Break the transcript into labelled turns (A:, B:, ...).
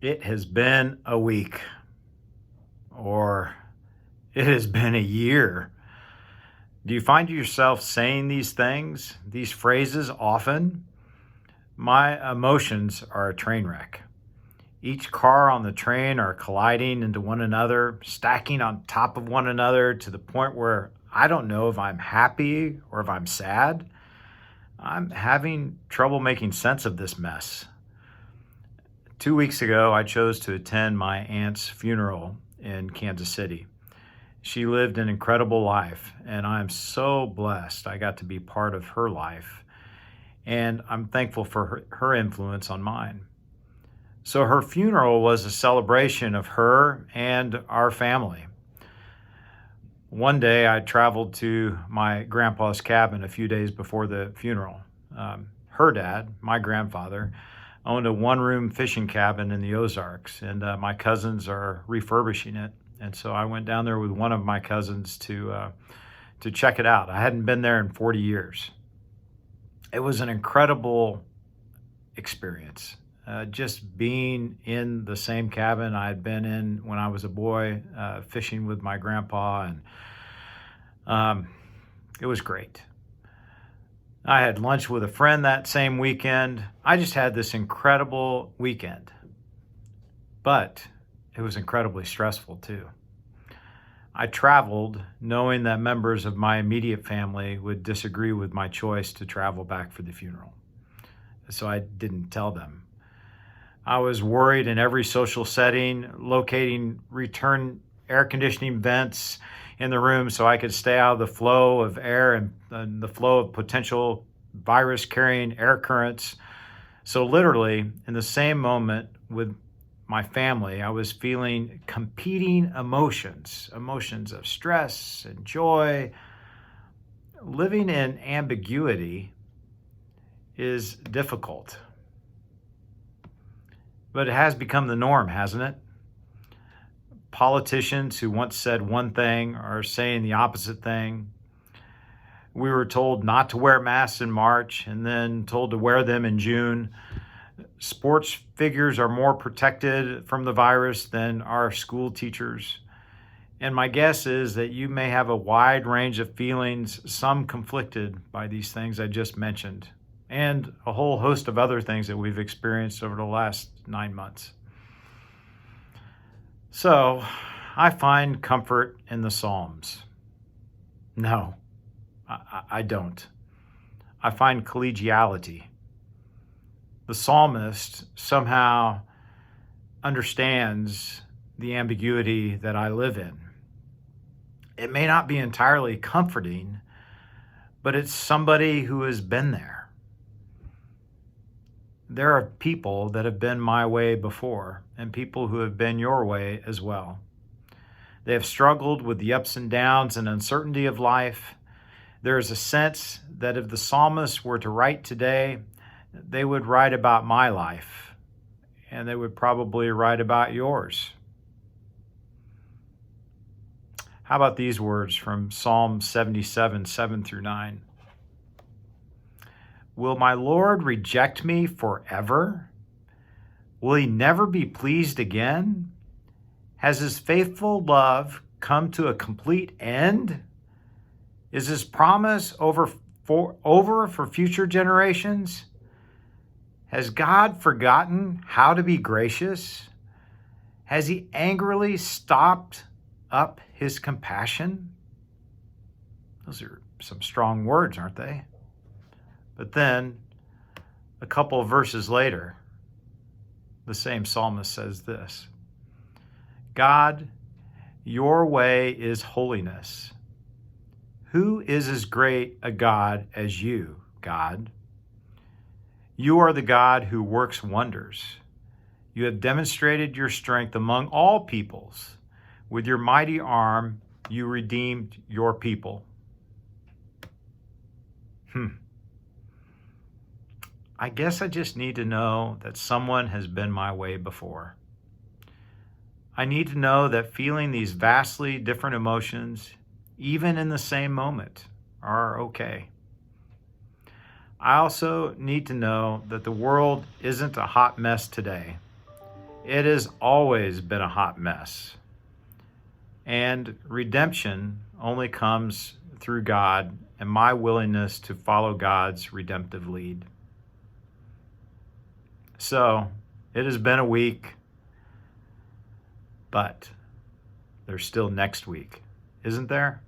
A: It has been a week, or it has been a year. Do you find yourself saying these things, these phrases often? My emotions are a train wreck. Each car on the train are colliding into one another, stacking on top of one another to the point where I don't know if I'm happy or if I'm sad. I'm having trouble making sense of this mess. 2 weeks ago, I chose to attend my aunt's funeral in Kansas City. She lived an incredible life, and I'm so blessed I got to be part of her life. And I'm thankful for her influence on mine. So her funeral was a celebration of her and our family. One day I traveled to my grandpa's cabin a few days before the funeral. Her dad, my grandfather, owned a one-room fishing cabin in the Ozarks, and my cousins are refurbishing it. And so I went down there with one of my cousins to check it out. I hadn't been there in 40 years. It was an incredible experience. Just being in the same cabin I had been in when I was a boy, fishing with my grandpa, and it was great. I had lunch with a friend that same weekend. I just had this incredible weekend, but it was incredibly stressful too. I traveled knowing that members of my immediate family would disagree with my choice to travel back for the funeral, so I didn't tell them. I was worried in every social setting, locating return air conditioning vents in the room so I could stay out of the flow of air and the flow of potential virus-carrying air currents. So literally, in the same moment with my family, I was feeling competing emotions of stress and joy. Living in ambiguity is difficult. But it has become the norm, hasn't it? Politicians who once said one thing are saying the opposite thing. We were told not to wear masks in March and then told to wear them in June. Sports figures are more protected from the virus than our school teachers. And my guess is that you may have a wide range of feelings, some conflicted by these things I just mentioned, and a whole host of other things that we've experienced over the last 9 months. So I find comfort in the Psalms. No, I don't. I find collegiality. The psalmist somehow understands the ambiguity that I live in. It may not be entirely comforting, but it's somebody who has been there. There are people that have been my way before, and people who have been your way as well. They have struggled with the ups and downs and uncertainty of life. There is a sense that if the psalmist were to write today, they would write about my life, and they would probably write about yours. How about these words from Psalm 77, 7-9? Will my Lord reject me forever? Will he never be pleased again? Has his faithful love come to a complete end? Is his promise over for future generations? Has God forgotten how to be gracious? Has he angrily stopped up his compassion? Those are some strong words, aren't they? But then, a couple of verses later, the same psalmist says this: God, your way is holiness. Who is as great a God as you, God? You are the God who works wonders. You have demonstrated your strength among all peoples. With your mighty arm, you redeemed your people. I guess I just need to know that someone has been my way before. I need to know that feeling these vastly different emotions, even in the same moment, are okay. I also need to know that the world isn't a hot mess today, It has always been a hot mess. And redemption only comes through God and my willingness to follow God's redemptive lead. So, it has been a week, but there's still next week, isn't there?